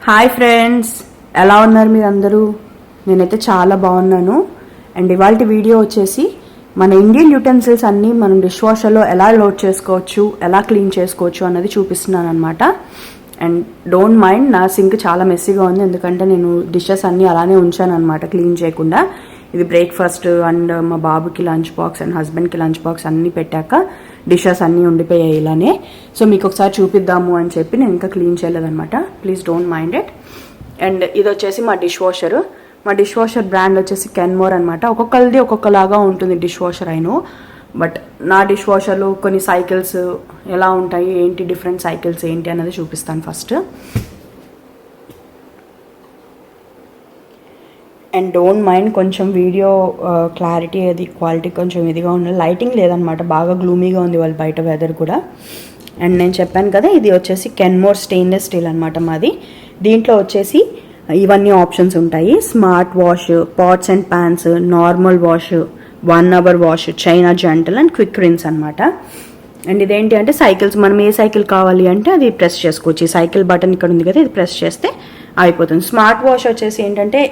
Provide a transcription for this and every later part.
Hi friends, ఎలా ఉన్నారు మీరు అందరూ? నేనైతే చాలా బాగున్నాను. అండ్ ఇవాళ వీడియో వచ్చేసి మన ఇండియన్ యూటెన్సిల్స్ అన్నీ మనం డిష్ వాషర్లో ఎలా లోడ్ చేసుకోవచ్చు, ఎలా క్లీన్ చేసుకోవచ్చు అన్నది చూపిస్తున్నాను అనమాట. అండ్ డోంట్ మైండ్, నా సింక్ చాలా మెస్సీగా ఉంది ఎందుకంటే నేను డిషెస్ అన్నీ అలానే ఉంచాను అనమాట క్లీన్ చేయకుండా. ఇది బ్రేక్ఫాస్ట్ అండ్ మా బాబుకి లంచ్ బాక్స్ అండ్ హస్బెండ్కి లంచ్ బాక్స్ అన్నీ పెట్టాక డిషెస్ అన్నీ ఉండిపోయాయి ఇలానే. సో మీకు ఒకసారి చూపిద్దాము అని చెప్పి నేను ఇంకా క్లీన్ చేయలేదన్నమాట. Please don't mind it. And ఇది వచ్చేసి మా డిష్ వాషర్. మా డిష్ వాషర్ బ్రాండ్ వచ్చేసి కెన్మోర్ అనమాట. ఒక్కొక్కరిది ఒక్కొక్కలాగా ఉంటుంది డిష్ వాషర్ అయినో. బట్ నా డిష్ వాషర్లో కొన్ని సైకిల్స్ ఎలా ఉంటాయి, ఏంటి డిఫరెంట్ సైకిల్స్ ఏంటి అనేది చూపిస్తాను ఫస్ట్. అండ్ డోంట్ మైండ్ కొంచెం వీడియో క్లారిటీ అది క్వాలిటీ కొంచెం ఇదిగా ఉంది. లైటింగ్ లేదనమాట, బాగా గ్లూమీగా ఉంది వాళ్ళు బయట వెదర్ కూడా. అండ్ నేను చెప్పాను కదా, ఇది వచ్చేసి కెన్మోర్ స్టెయిన్లెస్ స్టీల్ అనమాట మాది. దీంట్లో వచ్చేసి ఇవన్నీ ఆప్షన్స్ ఉంటాయి: smart wash, pots and pans, normal wash, 1 hour wash, china gentle and quick rinse అనమాట. అండ్ ఇదేంటి అంటే సైకిల్స్, మనం ఏ సైకిల్ కావాలి అంటే అది ప్రెస్ చేసుకోవచ్చు. ఈ సైకిల్ బటన్ ఇక్కడ ఉంది కదా, ఇది ప్రెస్ చేస్తే అయిపోతుంది. స్మార్ట్ వాష్ వచ్చేసి ఏంటంటే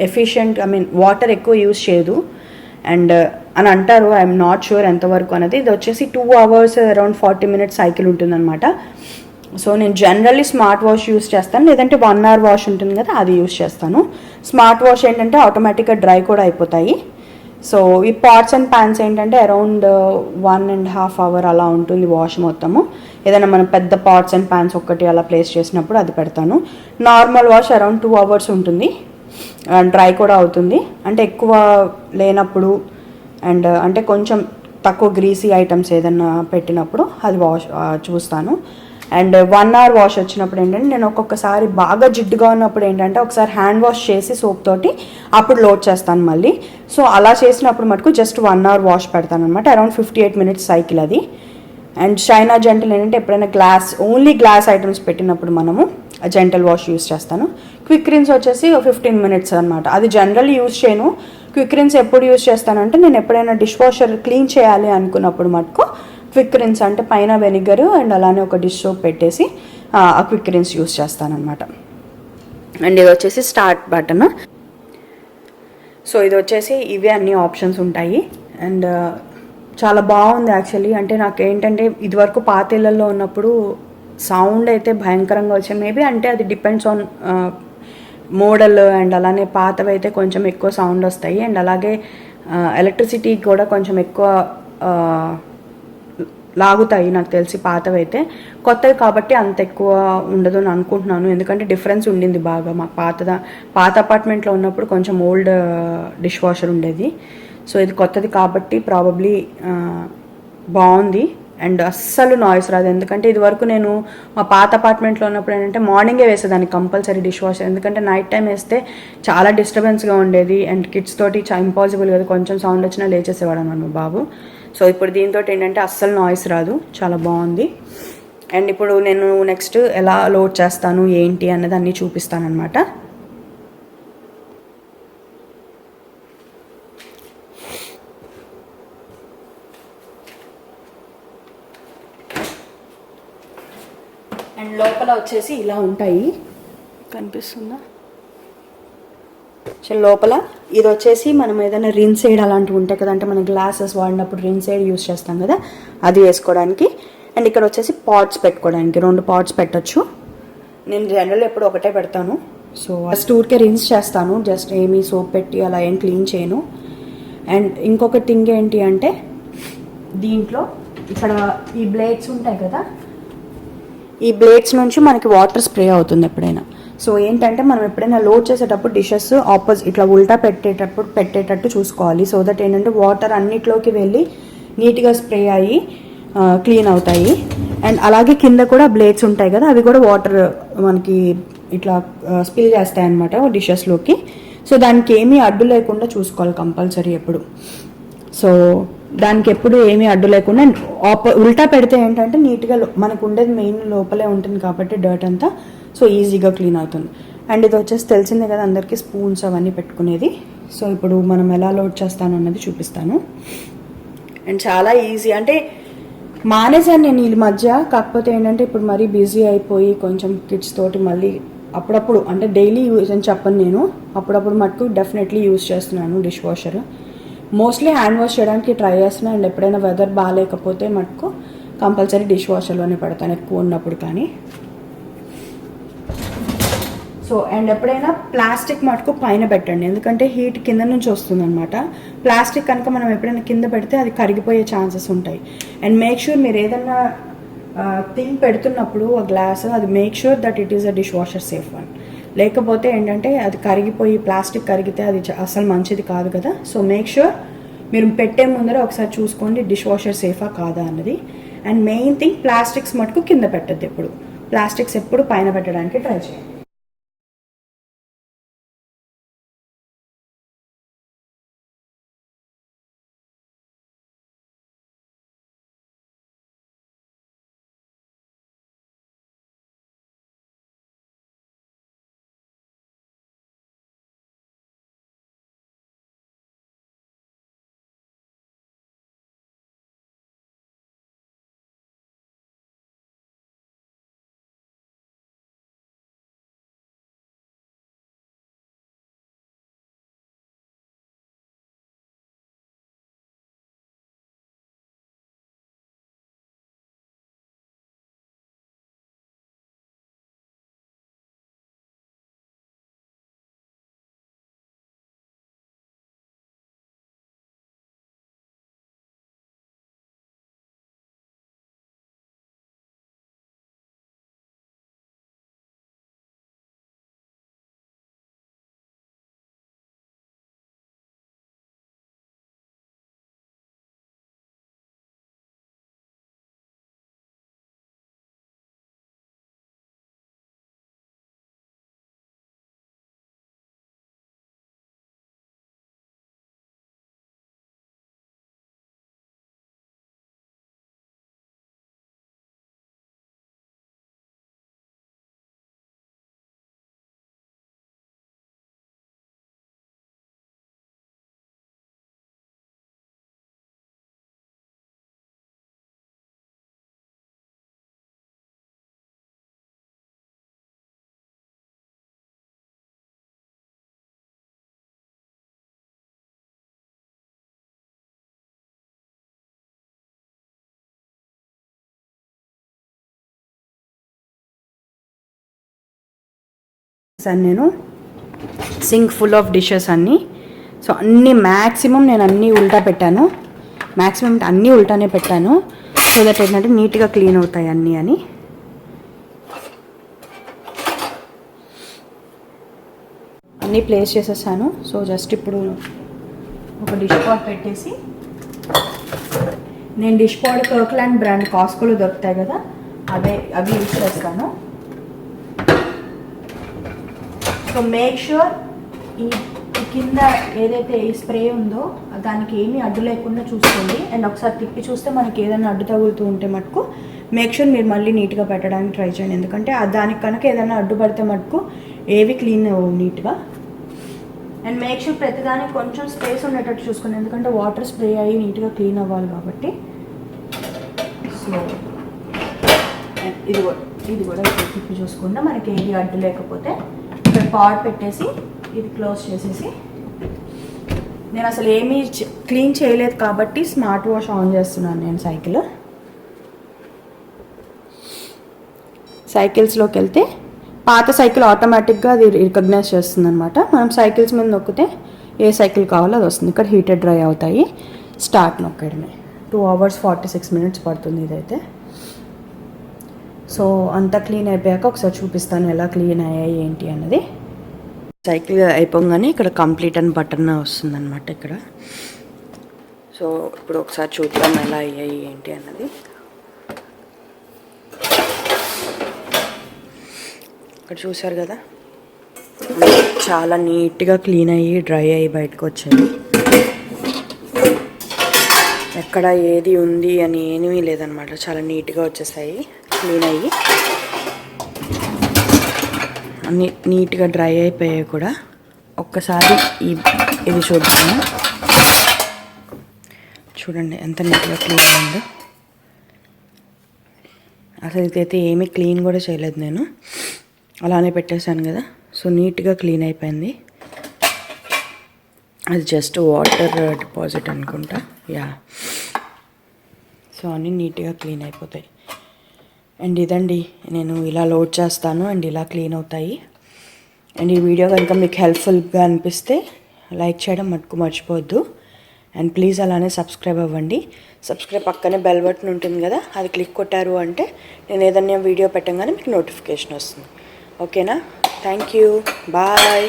ఎఫిషియెంట్, వాటర్ ఎక్కువ యూజ్ చేయదు అండ్ అని అంటారు. ఐఎమ్ నాట్ షూర్ ఎంతవరకు అనేది. ఇది వచ్చేసి 2 hours అరౌండ్ 40 minutes సైకిల్ ఉంటుందన్నమాట. సో నేను జనరల్లీ స్మార్ట్ వాష్ యూస్ చేస్తాను, లేదంటే 1 hour వాష్ ఉంటుంది కదా అది యూస్ చేస్తాను. స్మార్ట్ వాష్ ఏంటంటే ఆటోమేటిక్గా డ్రై కూడా అయిపోతాయి. సో ఈ పాట్స్ అండ్ ప్యాన్స్ ఏంటంటే అరౌండ్ 1.5 hour అలా ఉంటుంది వాష్ మొత్తము. ఏదైనా మనం పెద్ద పాట్స్ అండ్ ప్యాన్స్ ఒక్కటి అలా ప్లేస్ చేసినప్పుడు అది పెడతాను. నార్మల్ వాష్ అరౌండ్ 2 hours ఉంటుంది, డ్రై కూడా అవుతుంది. అంటే ఎక్కువ లేనప్పుడు అండ్ అంటే కొంచెం తక్కువ గ్రీసీ ఐటమ్స్ ఏదన్నా పెట్టినప్పుడు అది వాష్ చూస్తాను. అండ్ 1 hour వాష్ వచ్చినప్పుడు ఏంటంటే నేను ఒక్కొక్కసారి బాగా జిడ్డుగా ఉన్నప్పుడు ఏంటంటే ఒకసారి హ్యాండ్ వాష్ చేసి సోప్ తోటి అప్పుడు లోడ్ చేస్తాను మళ్ళీ. సో అలా చేసినప్పుడు మటుకు జస్ట్ 1 hour వాష్ పెడతాను అనమాట. అరౌండ్ 58 minutes సైకిల్ అది. అండ్ చైనా జెంటల్ ఏంటంటే ఎప్పుడైనా ఓన్లీ గ్లాస్ ఐటమ్స్ పెట్టినప్పుడు మనము జెంటల్ వాష్ యూస్ చేస్తాను. క్విక్ రిన్స్ వచ్చేసి 15 minutes అనమాట. అది జనరల్లీ యూస్ చేయను. క్విక్ రిన్స్ ఎప్పుడు యూస్ చేస్తానంటే నేను ఎప్పుడైనా డిష్ వాషర్ క్లీన్ చేయాలి అనుకున్నప్పుడు మటుకు క్విక్ రిన్స్ అంటే పైన వెనిగర్ అండ్ అలానే ఒక డిష్ సోప్ పెట్టేసి ఆ క్విక్ రిన్స్ యూస్ చేస్తానమాట. అండ్ ఇది వచ్చేసి స్టార్ట్ బటన్. సో ఇది వచ్చేసి ఇవే అన్ని ఆప్షన్స్ ఉంటాయి. అండ్ చాలా బాగుంది యాక్చువల్లీ. అంటే నాకు ఏంటంటే ఇదివరకు పాత ఇళ్ళల్లో ఉన్నప్పుడు సౌండ్ అయితే భయంకరంగా వచ్చాయి. మేబీ అంటే అది డిపెండ్స్ ఆన్ మోడల్. అండ్ అలానే పాతవి అయితే కొంచెం ఎక్కువ సౌండ్ వస్తాయి. అండ్ అలాగే ఎలక్ట్రిసిటీ కూడా కొంచెం ఎక్కువ లాగుతాయి నాకు తెలిసి పాతవి అయితే. కొత్తవి కాబట్టి అంత ఎక్కువ ఉండదు అని అనుకుంటున్నాను, ఎందుకంటే డిఫరెన్స్ ఉండింది బాగా. మాకు పాత అపార్ట్మెంట్లో ఉన్నప్పుడు కొంచెం ఓల్డ్ డిష్ వాషర్ ఉండేది. సో ఇది కొత్తది కాబట్టి ప్రాబబ్లీ బాగుంది. అండ్ అస్సలు నాయిస్ రాదు, ఎందుకంటే ఇది వరకు నేను మా పాత అపార్ట్మెంట్లో ఉన్నప్పుడు ఏంటంటే మార్నింగే వేసేదాన్ని కంపల్సరీ డిష్ వాషర్, ఎందుకంటే నైట్ టైం వేస్తే చాలా డిస్టర్బెన్స్గా ఉండేది. అండ్ కిడ్స్ తోటి ఇంపాసిబుల్ కదా, కొంచెం సౌండ్ వచ్చినా లేచేసేవాడు అన్నమాట మా బాబు. సో ఇప్పుడు దీంతో ఏంటంటే అస్సలు నాయిస్ రాదు, చాలా బాగుంది. అండ్ ఇప్పుడు నేను నెక్స్ట్ ఎలా లోడ్ చేస్తాను ఏంటి అన్నది అన్నీ చూపిస్తాను అనమాట. అండ్ లోపల వచ్చేసి ఇలా ఉంటాయి, కనిపిస్తుందా? సో లోపల ఇది వచ్చేసి మనం ఏదైనా రిన్ సైడ్ అలాంటివి ఉంటాయి కదా, అంటే మనం గ్లాసెస్ వాడినప్పుడు రిన్ సైడ్ యూస్ చేస్తాం కదా, అది వేసుకోవడానికి. అండ్ ఇక్కడ వచ్చేసి పాట్స్ పెట్టుకోవడానికి 2 పాట్స్ పెట్టచ్చు. నేను జనరల్ ఎప్పుడు ఒకటే పెడతాను. సో జస్ట్ ఊరికే రిన్స్ చేస్తాను, జస్ట్ ఏమీ సోప్ పెట్టి అలా ఏం క్లీన్ చేయను. అండ్ ఇంకొక థింగ్ ఏంటి అంటే దీంట్లో ఇక్కడ ఈ బ్లేడ్స్ ఉంటాయి కదా, ఈ బ్లేడ్స్ నుంచి మనకి వాటర్ స్ప్రే అవుతుంది ఎప్పుడైనా. సో ఏంటంటే మనం ఎప్పుడైనా లోడ్ చేసేటప్పుడు డిషెస్ ఇట్లా ఉల్టా పెట్టేటట్టు చూసుకోవాలి. సో దట్ ఏంటంటే వాటర్ అన్నిట్లోకి వెళ్ళి నీట్గా స్ప్రే అయ్యి క్లీన్ అవుతాయి. అండ్ అలాగే కింద కూడా బ్లేడ్స్ ఉంటాయి కదా, అవి కూడా వాటర్ మనకి ఇట్లా స్పిల్ చేస్తాయి అన్నమాట డిషెస్లోకి. సో దానికి ఏమీ అడ్డు లేకుండా చూసుకోవాలి కంపల్సరీ ఎప్పుడు. సో దానికి ఎప్పుడు ఏమీ అడ్డు లేకుండా ఉల్టా పెడితే ఏంటంటే నీట్గా మనకు ఉండేది మెయిన్ లోపలే ఉంటుంది కాబట్టి డర్ట్ అంతా, సో ఈజీగా క్లీన్ అవుతుంది. అండ్ ఇది వచ్చేసి తెలిసిందే కదా అందరికీ, స్పూన్స్ అవన్నీ పెట్టుకునేది. సో ఇప్పుడు మనం ఎలా లోడ్ చేస్తాను అన్నది చూపిస్తాను. అండ్ చాలా ఈజీ, అంటే మానేసాను నేను ఈ మధ్య. కాకపోతే ఏంటంటే ఇప్పుడు మరీ బిజీ అయిపోయి కొంచెం కిడ్స్ తోటి మళ్ళీ అప్పుడప్పుడు అంటే డైలీ యూజ్ అని చెప్పను నేను, అప్పుడప్పుడు మటుకు డెఫినెట్లీ యూజ్ చేస్తున్నాను dish washer. Mostly hand wash చేయడానికి ట్రై చేస్తున్నాను, అండ్ ఎప్పుడైనా వెదర్ బాగాలేకపోతే మటుకు కంపల్సరీ డిష్ వాషర్లోనే పెడతాను ఎక్కువ ఉన్నప్పుడు. కానీ సో అండ్ ఎప్పుడైనా ప్లాస్టిక్ మటుకు పైన పెట్టండి, ఎందుకంటే హీట్ కింద నుంచి వస్తుంది అనమాట. ప్లాస్టిక్ కనుక మనం ఎప్పుడైనా కింద పెడితే అది కరిగిపోయే ఛాన్సెస్ ఉంటాయి. అండ్ మేక్ షూర్ మీరు ఏదైనా థింగ్ పెడుతున్నప్పుడు ఆ గ్లాస్, అది make sure that it is a dish washer safe one. లేకపోతే ఏంటంటే అది కరిగిపోయి ప్లాస్టిక్ కరిగితే అది అసలు మంచిది కాదు కదా. సో మేక్ షూర్ మీరు పెట్టే ముందర ఒకసారి చూసుకోండి డిష్ వాషర్ సేఫా కాదా అన్నది. అండ్ మెయిన్ థింగ్, ప్లాస్టిక్స్ మటుకు కింద పెట్టద్దు ఎప్పుడు, ప్లాస్టిక్స్ ఎప్పుడు పైన పెట్టడానికి ట్రై చేయండి. నేను సింక్ ఫుల్ ఆఫ్ డిషెస్ అన్నీ. సో అన్నీ మ్యాక్సిమం నేను అన్నీ ఉల్టా పెట్టాను, మ్యాక్సిమం అన్నీ ఉల్టానే పెట్టాను, సో దట్ ఏంటంటే నీట్గా క్లీన్ అవుతాయి అన్నీ అని. అన్నీ ప్లేస్ చేసేసాను. సో జస్ట్ ఇప్పుడు ఒక డిష్ పాట్ పెట్టేసి, నేను డిష్ పాట్ కర్క్లాండ్ బ్రాండ్ కాస్కోలో దొరుకుతాయి కదా, అవి యూజ్ చేస్తాను. సో మేక్ షూర్ ఈ కింద ఏదైతే ఈ స్ప్రే ఉందో దానికి ఏమీ అడ్డు లేకుండా చూసుకోండి. అండ్ ఒకసారి తిప్పి చూస్తే మనకి ఏదైనా అడ్డు తగులుతూ ఉంటే మటుకు మేక్ షూర్ మీరు మళ్ళీ నీట్గా పెట్టడానికి ట్రై చేయండి, ఎందుకంటే దానికి కనుక ఏదైనా అడ్డు పడితే మటుకు ఏవి క్లీన్ అవ్వవు నీట్గా. అండ్ మేక్ షూర్ ప్రతిదానికి కొంచెం స్పేస్ ఉండేటట్టు చూసుకోండి, ఎందుకంటే వాటర్ స్ప్రే అయ్యి నీట్గా క్లీన్ అవ్వాలి కాబట్టి. సో ఇది కూడా తిప్పి చూసుకుంటే మనకి ఏది అడ్డు లేకపోతే ఇక్కడ పాట్ పెట్టేసి ఇది క్లోజ్ చేసేసి, నేను అసలు ఏమీ క్లీన్ చేయలేదు కాబట్టి స్మార్ట్ వాష్ ఆన్ చేస్తున్నాను నేను. సైకిల్స్లోకి వెళ్తే పాత సైకిల్ ఆటోమేటిక్గా అది రికగ్నైజ్ చేస్తుంది అనమాట. మనం సైకిల్స్ మీద నొక్కితే ఏ సైకిల్ కావాలో అది వస్తుంది. ఇక్కడ హీటెడ్ డ్రై అవుతాయి. స్టార్ట్ నొక్కడమే. 2 hours 46 minutes పడుతుంది ఇదైతే. సో అంతా క్లీన్ అయిపోయాక ఒకసారి చూపిస్తాను ఎలా క్లీన్ అయ్యాయి ఏంటి అన్నది. సైకిల్ అయిపోగానే ఇక్కడ కంప్లీట్ అని బటన్ వస్తుందన్నమాట ఇక్కడ. సో ఇప్పుడు ఒకసారి చూద్దాం ఎలా అయ్యాయి ఏంటి అన్నది. ఇక్కడ చూసారు కదా, చాలా నీట్గా క్లీన్ అయ్యి డ్రై అయ్యి బయటకు వచ్చాయి. ఎక్కడ ఏది ఉంది అని ఏమీ లేదనమాట, చాలా నీట్గా వచ్చేసాయి క్లీన్ అయ్యి. అన్నీ నీట్గా డ్రై అయిపోయాయి కూడా. ఒక్కసారి ఇది చూద్దాము. చూడండి ఎంత నీట్గా క్లీన్ అయిందో. అసలు ఇదైతే ఏమీ క్లీన్ కూడా చేయలేదు నేను, అలానే పెట్టేశాను కదా. సో నీట్గా క్లీన్ అయిపోయింది. అది జస్ట్ వాటర్ డిపాజిట్ అనుకుంటా. యా, సో అన్నీ నీట్గా క్లీన్ అయిపోతాయి. అండ్ ఇదండి, నేను ఇలా లోడ్ చేస్తాను అండ్ ఇలా క్లీన్ అవుతాయి. అండ్ ఈ వీడియో కనుక మీకు హెల్ప్ఫుల్గా అనిపిస్తే లైక్ చేయడం మటుకు మర్చిపోవద్దు. అండ్ ప్లీజ్ అలానే సబ్స్క్రైబ్ అవ్వండి. సబ్స్క్రైబ్ పక్కనే బెల్ బటన్ ఉంటుంది కదా, అది క్లిక్ కొట్టారు అంటే నేను ఏదైనా వీడియో పెట్టగానే మీకు నోటిఫికేషన్ వస్తుంది. ఓకేనా? Thank you, bye.